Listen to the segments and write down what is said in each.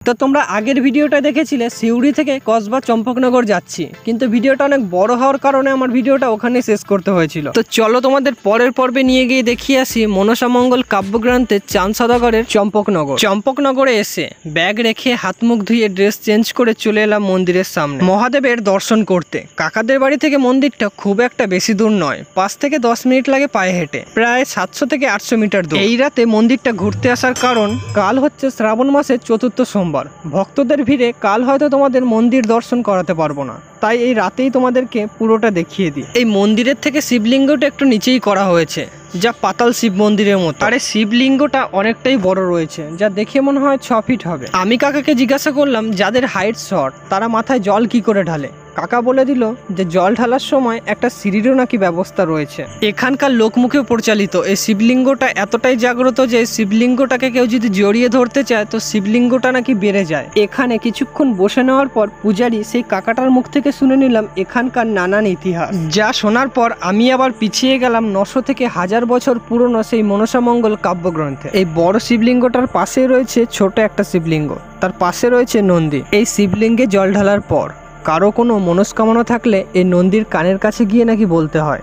তো তোমরা আগের ভিডিওটা দেখেছিলে সিউড়ি থেকে কসবা চম্পকনগর যাচ্ছি, কিন্তু ভিডিওটা অনেক বড় হওয়ার কারণে আমার ভিডিওটা ওখানে শেষ করতে হয়েছিল। তো চলো তোমাদের পরের পর্বে নিয়ে গিয়ে দেখিয়ে আসি মনসামঙ্গল কাব্যগ্রন্থের চাঁদ সওদাগরের চম্পকনগর। চম্পকনগরে এসে ব্যাগ রেখে হাত মুখ ধুয়ে ড্রেস চেঞ্জ করে চলে এলাম মন্দিরের সামনে মহাদেবের দর্শন করতে। কাকাদের বাড়ি থেকে মন্দিরটা খুব একটা বেশি দূর নয়, 5 থেকে 10 মিনিট লাগে পায়ে হেঁটে, প্রায় 700 থেকে 800 মিটার দূর। এই রাতে মন্দিরটা ঘুরতে আসার কারণ কাল হচ্ছে শ্রাবণ মাসের 4র্থ সোমবার। ভক্তদের ভিড়ে কাল হয়তো তোমাদের মন্দির দর্শন করাতে পারবো না, তাই এই রাতেই তোমাদেরকে পুরোটা দেখিয়ে দিই। এই মন্দিরের থেকে শিবলিঙ্গটা একটু নিচেই করা হয়েছে, যা পাতাল শিব মন্দিরের মতো। আর এই শিবলিঙ্গটা অনেকটাই বড় রয়েছে, যা দেখে মনে হয় 6 ফিট হবে। আমি কাকাকে জিজ্ঞাসা করলাম যাদের হাইট শর্ট তারা মাথায় জল কি করে ঢালে। কাকা বলে দিল যে জল ঢালার সময় একটা সিঁড়িরও নাকি ব্যবস্থা রয়েছে। এখানকার লোকমুখে পরিচালিত এই শিবলিঙ্গটা এতটাই জাগ্রত যে শিবলিঙ্গটাকে কেউ যদি জড়িয়ে ধরতে চায় তো শিবলিঙ্গটা নাকি বেড়ে যায়। এখানে কিছুক্ষণ বসে নেওয়ার পর পূজারি সেই কাকাটার মুখ থেকে শুনে নিলাম এখানকার নানান ইতিহাস। যা শোনার পর আমি আবার পিছিয়ে গেলাম 900 থেকে 1000 বছর পুরনো সেই মনসামঙ্গল কাব্যগ্রন্থে। এই বড় শিবলিঙ্গটার পাশে রয়েছে ছোট একটা শিবলিঙ্গ, তার পাশে রয়েছে নন্দী। এই শিবলিঙ্গে জল ঢালার পর কারো কোনো মনস্কামনা থাকলে এই নন্দীর কানের কাছে গিয়ে নাকি বলতে হয়।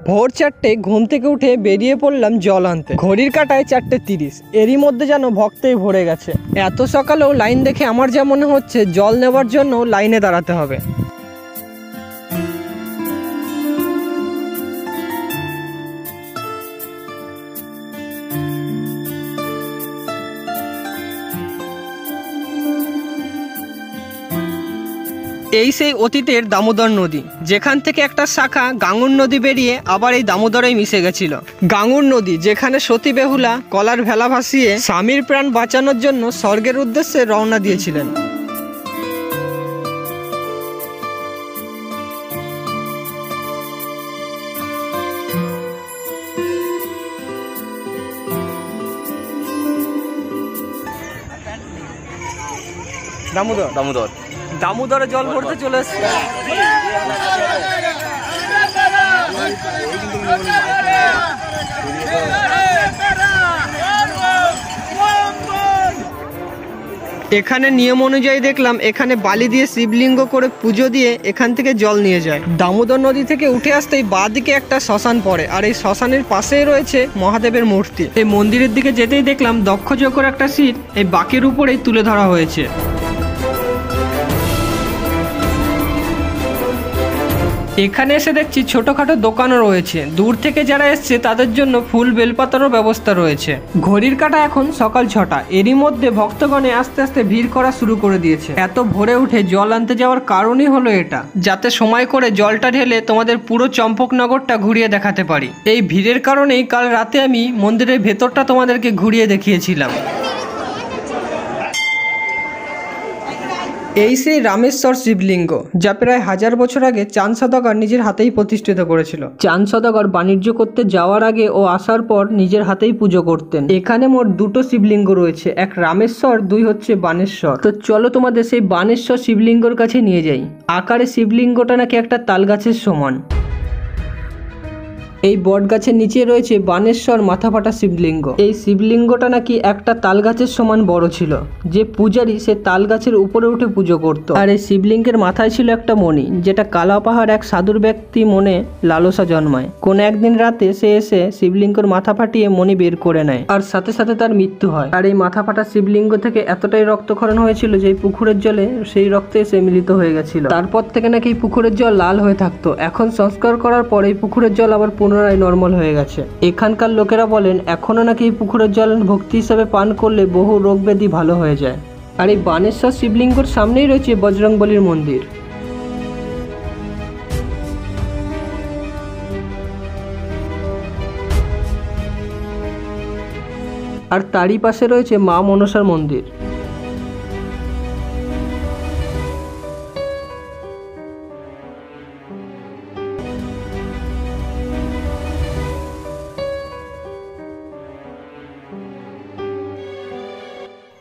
ভোর 4টে ঘুম থেকে উঠে বেরিয়ে পড়লাম জল আনতে। ঘড়ির কাঁটায় 4:30। এরই মধ্যে যেন ভক্তেই ভরে গেছে। এত সকালেও লাইন দেখে আমার যা মনে হচ্ছে জল নেওয়ার জন্য লাইনে দাঁড়াতে হবে। এই সেই অতীতের দামোদর নদী, যেখান থেকে একটা শাখা গাঙ্গুর নদী বেরিয়ে আবার এই দামোদরেই মিশে গেছিল। গাঙ্গুর নদী যেখানে সতী বেহুলা কলার ভেলা ভাসিয়ে স্বামীর প্রাণ বাঁচানোর জন্য স্বর্গের উদ্দেশ্যে রওনা দিয়েছিলেন। দামোদরে জল ভরতে চলে এসছে। এখানে নিয়ম অনুযায়ী দেখলাম এখানে বালি দিয়ে শিবলিঙ্গ করে পুজো দিয়ে এখান থেকে জল নিয়ে যায়। দামোদর নদী থেকে উঠে আসতেই বাঁ দিকে একটা শ্মশান পড়ে, আর এই শ্মশানের পাশেই রয়েছে মহাদেবের মূর্তি। এই মন্দিরের দিকে যেতেই দেখলাম দক্ষযজ্ঞের একটা শীট এই বাঁকের উপরেই তুলে ধরা হয়েছে। এখানে এসে দেখছি ছোটখাটো দোকানও রয়েছে। দূর থেকে যারা এসছে তাদের জন্য ফুল বেলপাতারও ব্যবস্থা রয়েছে। ঘড়ির কাঁটা এখন সকাল 6টা। এরই মধ্যে ভক্তগণে আস্তে আস্তে ভিড় করা শুরু করে দিয়েছে। এত ভোরে উঠে জল আনতে যাওয়ার কারণই হলো এটা, যাতে সময় করে জলটা ঢেলে তোমাদের পুরো চম্পকনগরটা ঘুরিয়ে দেখাতে পারি। এই ভিড়ের কারণেই কাল রাতে আমি মন্দিরের ভেতরটা তোমাদেরকে ঘুরিয়ে দেখিয়েছিলাম। এই সেই রামেশ্বর শিবলিঙ্গ, যা প্রায় 1000 বছর আগে চাঁদ সওদাগর নিজের হাতেই প্রতিষ্ঠিত করেছিল। চাঁদ সওদাগর বাণিজ্য করতে যাওয়ার আগে ও আসার পর নিজের হাতেই পুজো করতেন। এখানে মোট 2টো শিবলিঙ্গ রয়েছে, এক রামেশ্বর, 2 হচ্ছে বানেশ্বর। তো চলো তোমাদের সেই বানেশ্বর শিবলিঙ্গর কাছে নিয়ে যাই। আকারে শিবলিঙ্গটা নাকি একটা তাল গাছের সমান। এই বট গাছের নিচে রয়েছে বানেশ্বর মাথাফাটা শিবলিঙ্গ। এই শিবলিঙ্গটা নাকি একটা তাল গাছের সমান বড় ছিল, যে পূজারী সে তাল গাছের উপরে উঠে পুজো করত। আর এই শিবলিঙ্গের মাথায় ছিল একটা মণি, যেটা কালাপাহাড় এক সাধুর ব্যক্তি মনে লালসা জন্মায়। কোন একদিন রাতে সে এসে শিবলিঙ্গের মাথা ফাটিয়ে মণি বের করে নেয়, আর সাথে সাথে তার মৃত্যু হয়। আর এই মাথা ফাটা শিবলিঙ্গ থেকে এতটাই রক্তক্ষরণ হয়েছিল যে পুকুরের জলে সেই রক্তে এসে মিলিত হয়ে গেছিল। তারপর থেকে নাকি এই পুকুরের জল লাল হয়ে থাকতো। এখন সংস্কার করার পর এই পুকুরের জল আবার পুনরায় নর্মাল হয়ে গেছে। এখানকার লোকেরা বলেন এখনো নাকি এই পুকুরের জল ভক্তি হিসাবে পান করলে বহু রোগ ব্যাধি ভালো হয়ে যায়। আর এই বানেশ্বর শিবলিঙ্গর সামনেই রয়েছে বজরংবলীর মন্দির। আর তারই পাশে রয়েছে মা মনসার মন্দির।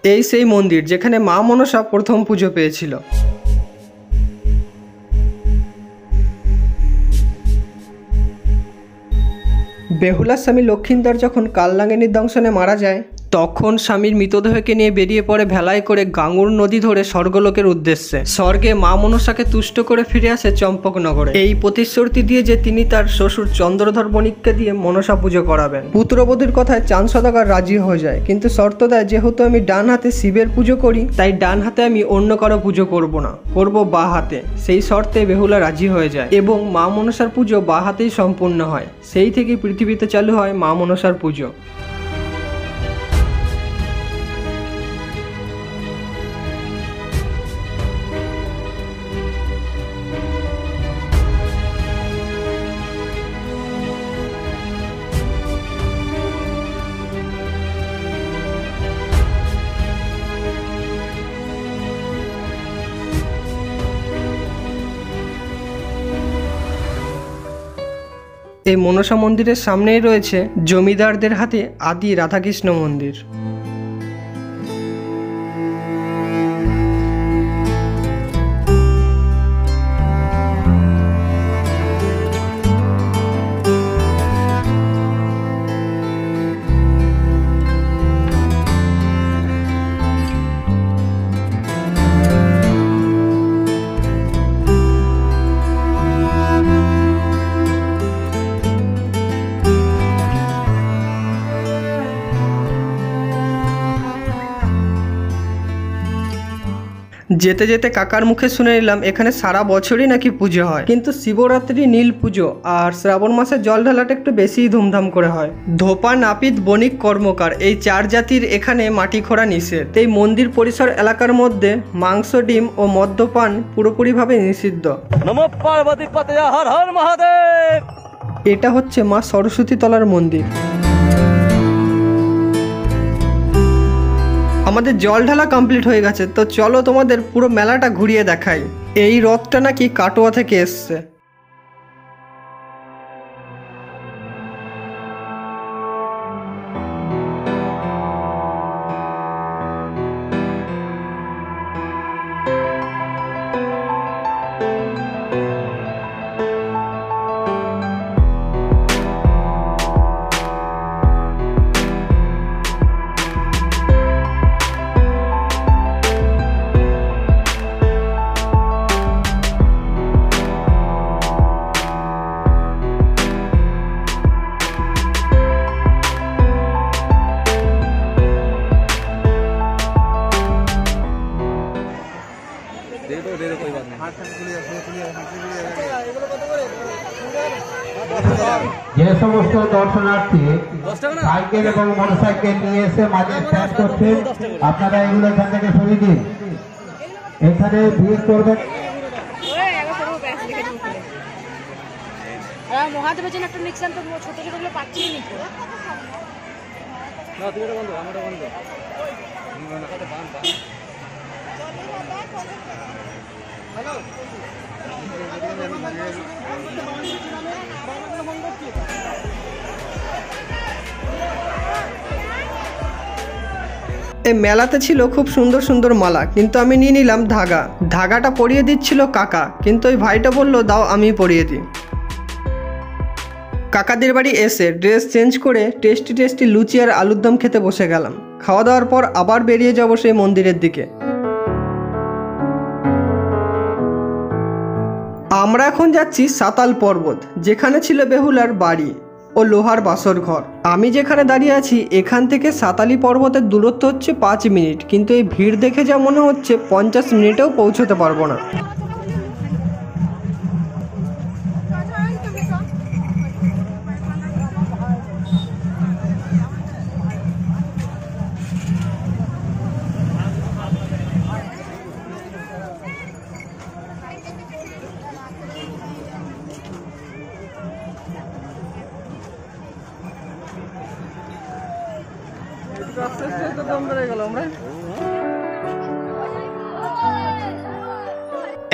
এই সেই মন্দির যেখানে মা মনসা প্রথম পুজো পেয়েছিল। বেহুলার স্বামী লক্ষিন্দর যখন কালনাগিনীর দংশনে মারা যায় তখন স্বামীর মৃতদেহকে নিয়ে বেরিয়ে পড়ে ভেলায় করে গাঙ্গুর নদী ধরে স্বর্গলোকের উদ্দেশ্যে। স্বর্গে মা মনসাকে তুষ্ট করে ফিরে আসে চম্পকনগরে, এই প্রতিশ্রুতি দিয়ে যে তিনি তার শ্বশুর চন্দ্রধর বণিককে দিয়ে মনসা পুজো করাবেন। পুত্রবধূর কথায় চাঁদ সদাগর রাজি হয়ে যায়, কিন্তু শর্ত দেয় যেহেতু আমি ডান হাতে শিবের পুজো করি তাই ডান হাতে আমি অন্য কারো পুজো করব না, করব বা হাতে। সেই শর্তে বেহুলা রাজি হয়ে যায় এবং মা মনসার পুজো বা হাতেই সম্পূর্ণ হয়। সেই থেকে পৃথিবীতে চালু হয় মা মনসার পুজো। এই মনসা মন্দিরের সামনেই রয়েছে জমিদারদের হাতে আদি রাধাকৃষ্ণ মন্দির। যেতে যেতে কাকার মুখে শুনে নিলাম এখানে সারা বছরই নাকি পুজো হয়, কিন্তু শিবরাত্রি নীল পুজো আর শ্রাবণ মাসে জল ঢালাটা একটু বেশিই ধুমধাম করে হয়। ধোপা, নাপিত, বণিক, কর্মকার এই চার জাতির এখানে মাটি খোঁড়া নিষেধ। এই মন্দির পরিসর এলাকার মধ্যে মাংস, ডিম ও মদ্যপান পুরোপুরিভাবে নিষিদ্ধ। নমো পার্বতী পতে হর হর মহাদেব। এটা হচ্ছে মা সরস্বতী তলার মন্দির। আমাদের জল ঢালা কমপ্লিট হয়ে গেছে, তো চলো তোমাদের পুরো মেলাটা ঘুরিয়ে দেখাই। এই রথটা নাকি কাটোয়া থেকে এসছে। যে সমস্ত দর্শনার্থী সাইকেল এবং মোটরসাইকেল নিয়ে এসে মাঝে স্ট্যান্ড করছেন, আপনারা এগুলো এখান থেকে সরিয়ে দিন। এখানে ভিড় করবেন। মহাদেবের জন্য একটা নিকশন তো ছোট ছোট গুলো পাচ্ছি নি তো। না তুমি এটা বন্ধ, আমারটা বন্ধ। হ্যালো এই মেলাতে ছিল খুব সুন্দর সুন্দর মালা, কিন্তু আমি নিয়ে নিলাম ধাগা। ধাগাটা পরিয়ে দিচ্ছিল কাকা, কিন্তু ওই ভাইটা বলল দাও আমি পরিয়ে দিই। কাকাদের বাড়ি এসে ড্রেস চেঞ্জ করে টেস্টি টেস্টি লুচি আর আলুর দম খেতে বসে গেলাম। খাওয়া দাওয়ার পর আবার বেরিয়ে যাব সেই মন্দিরের দিকে। আমরা এখন যাচ্ছি সাতাল পর্বত, যেখানে ছিল বেহুলার বাড়ি ও লোহার বাসর ঘর। আমি যেখানে দাঁড়িয়ে আছি এখান থেকে সাতালি পর্বতের দূরত্ব হচ্ছে 5 মিনিট, কিন্তু এই ভিড় দেখে যা মনে হচ্ছে 50 মিনিটেও পৌঁছতে পারবো না।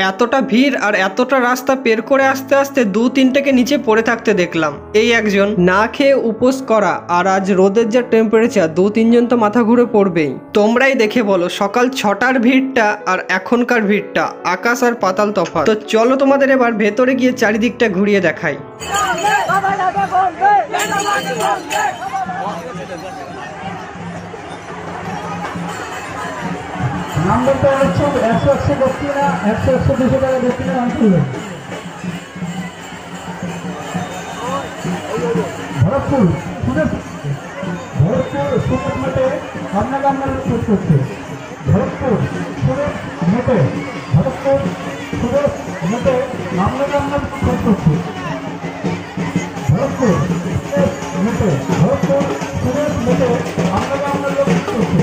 এতটা ভিড় আর এতটা রাস্তা পের করে আস্তে আস্তে 2-3টাকে নিচে পড়ে থাকতে দেখলাম। এই একজন না খেয়ে উপোস করা, আর আজ রোদের যা টেম্পারেচার 2-3 জন তো মাথা ঘুরে পড়বেই। তোমরাই দেখে বলো সকাল 6টার ভিড়টা আর এখনকার ভিড়টা আকাশ আর পাতাল তফাৎ। তো চলো তোমাদের এবার ভেতরে গিয়ে চারিদিকটা ঘুরিয়ে দেখাই। নাম বলতে হচ্ছে 100 দক্ষিণা 100 200 টাকা দক্ষিণা নাম করলো ভরতপুর সুরত মেটে আপনাকে আপনার খোঁজ করছে ভরতপুর সুরত মেটে ভরতপুর সুরত মেটে আপনাকে আপনার খোঁজ করছে ভরতপুর মেটে ভরতপুর সুরত মেটে আপনাকে আপনার লোক করছে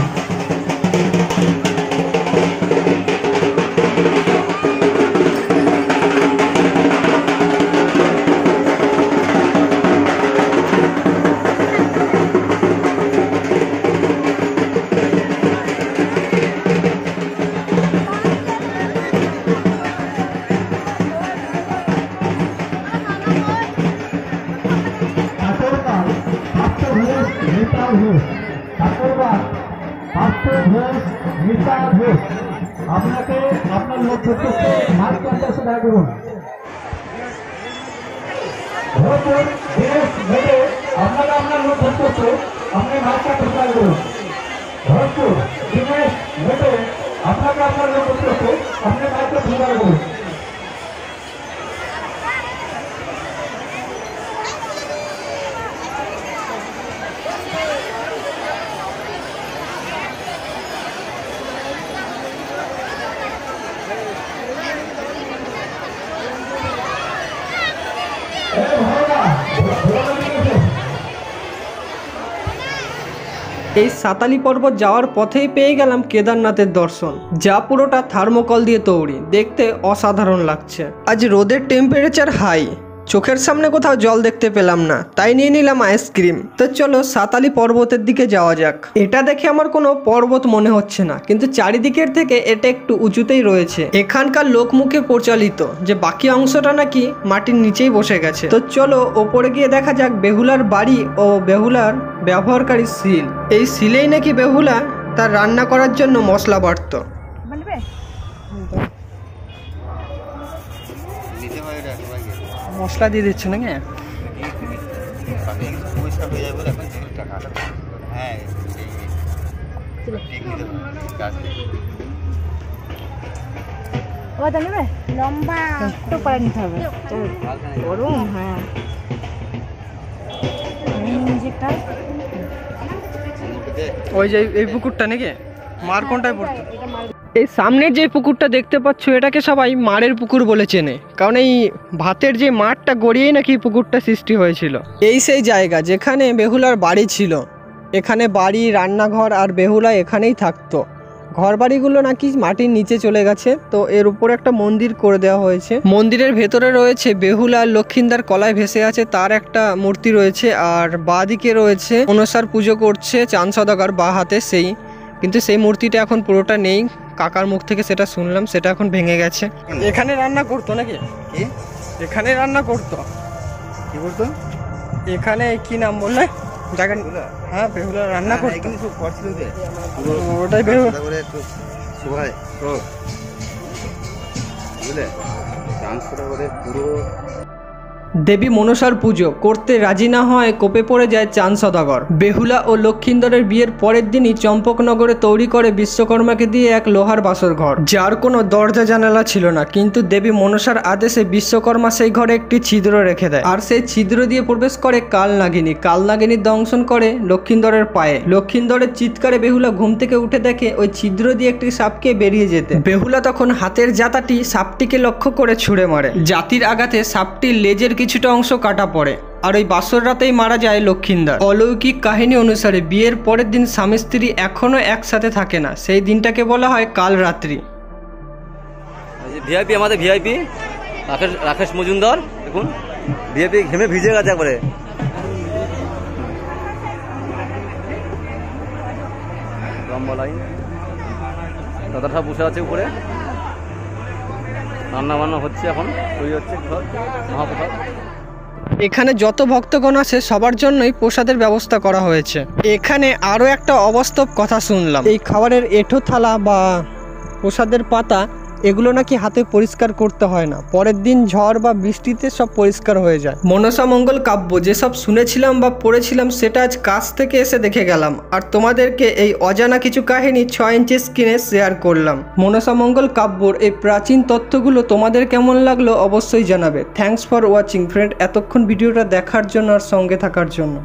আপনাকে আপনার লোক করতে মাছ 50 টাকা করুন আপনাকে আপনার লোক করতে আপনি মাছ 50 টাকা করুন ভরতপুর দিনেশ মেটে আপনাকে আপনার লোক করতে আপনি মাছ 50 টাকা করুন এই সাতালি পর্বত যাওয়ার পথেই পেয়ে গেলাম কেদারনাথের দর্শন, যা পুরোটা থার্মোকল দিয়ে তৈরি, দেখতে অসাধারণ লাগছে। আজ রোদের টেম্পারেচার হাই, চোখের সামনে কোথাও জল দেখতে পেলাম না, তাই নিয়ে নিলাম আইসক্রিম। তো চলো সাতালি পর্বতের দিকে যাওয়া যাক। এটা দেখে আমার কোনো পর্বত মনে হচ্ছে না, কিন্তু চারিদিকের থেকে এটা একটু উঁচুতেই রয়েছে। এখানকার লোকমুখে প্রচলিত যে বাকি অংশটা নাকি মাটির নিচেই বসে গেছে। তো চলো ওপরে গিয়ে দেখা যাক বেহুলার বাড়ি ও বেহুলার ব্যবহারকারী শিল। এই শিলেই নাকি বেহুলা তার রান্না করার জন্য মশলা বাটতো। মশলা দিয়ে দিচ্ছে নাকি? লম্বা একটু করে নিতে হবে গরম। হ্যাঁ ওই যে এই পুকুরটা নাকি মার কোনটায় পড়তো? এই সামনের যে পুকুরটা দেখতে পাচ্ছ এটাকে সবাই মারের পুকুর বলে চেনে, কারণ এই ভাতের যে মাঠটা গড়িয়েই নাকি পুকুরটা সৃষ্টি হয়েছিল। এই সেই জায়গা যেখানে বেহুলার বাড়ি ছিল। এখানে বাড়ি, রান্নাঘর আর বেহুলা এখানেই থাকতো। ঘর বাড়িগুলো নাকি মাটির নিচে চলে গেছে, তো এর উপরে একটা মন্দির করে দেওয়া হয়েছে। মন্দিরের ভেতরে রয়েছে বেহুলা লক্ষিন্দার কলায় ভেসে আছে তার একটা মূর্তি রয়েছে, আর বাঁ দিকে রয়েছে মনসার পুজো করছে চাঁদ সওদাগর বা হাতে সেই, কিন্তু সেই মূর্তিটা এখন পুরোটা নেই। কাকার মুখ থেকে সেটা শুনলাম, সেটা এখন ভেঙে গেছে। এখানে রান্না করতো নাকি? এখানে রান্না করতো? কি করতো এখানে? কি নাম বললে জায়গা? হ্যাঁ বেহুলা রান্না করতো। ওটাই বেহুলা। দেবী মনসার পুজো করতে রাজি না হয় কোপে পড়ে যায় চাঁদ সওদাগর। বেহুলা ও লক্ষিন্দরের বিয়ের পরের দিনই চম্পকনগরে তৈরি করে বিশ্বকর্মাকে দিয়ে এক লোহার বাসর ঘর, যার কোনো দরজা জানালা ছিল না। কিন্তু দেবী মনসার আদেশে বিশ্বকর্মা সেই ঘরে একটি ছিদ্র রেখে দেয়, আর সেই ছিদ্র দিয়ে প্রবেশ করে কালনাগিনী। কালনাগিনীর দংশন করে লক্ষিন্দরের পায়ে। লক্ষিন্দরের চিৎকারে বেহুলা ঘুম থেকে উঠে দেখে ওই ছিদ্র দিয়ে একটি সাপকে বেরিয়ে যেতে। বেহুলা তখন হাতের জাতাটি সাপটিকে লক্ষ্য করে ছুঁড়ে মারে। জাতির আঘাতে সাপটির লেজের কিছুটা অংশ কাটা পড়ে, আর ওই বাসর রাতেই মারা যায় লক্ষিন্দর। অলৌকিক কাহিনী অনুসারে বিয়ের পরের দিন স্বামী স্ত্রী এখনো একসাথে থাকে না, সেই দিনটাকে বলা হয় কাল রাত্রি। ভিআইপি আমাদের ভিআইপি রাকেশ মজুমদার, দেখুন ভিআইপি ঘেমে ভিজে গেছে একবারে। লম্বা লাইন, দাদা সব বসে আছে উপরে, রান্না বান্না হচ্ছে, এখন তৈরি হচ্ছে মহাপ্রসাদ। এখানে যত ভক্তগণ আছে সবার জন্যই প্রসাদের ব্যবস্থা করা হয়েছে। এখানে আরও একটা অবাস্তব কথা শুনলাম। এই খাবারের এঁঠো থালা বা প্রসাদের পাতা এগুলো নাকি হাতে পরিষ্কার করতে হয় না, পরের দিন ঝড় বা বৃষ্টিতে সব পরিষ্কার হয়ে যায়। মনসা মঙ্গল কাব্য যেসব শুনেছিলাম বা পড়েছিলাম সেটা আজ কাছ থেকে এসে দেখে গেলাম, আর তোমাদেরকে এই অজানা কিছু কাহিনী 6 ইঞ্চি স্ক্রিনে শেয়ার করলাম। মনসা মঙ্গল কাব্যর এই প্রাচীন তথ্যগুলো তোমাদের কেমন লাগলো অবশ্যই জানাবে। থ্যাঙ্কস ফর ওয়াচিং ফ্রেন্ড, এতক্ষণ ভিডিওটা দেখার জন্য আর সঙ্গে থাকার জন্য।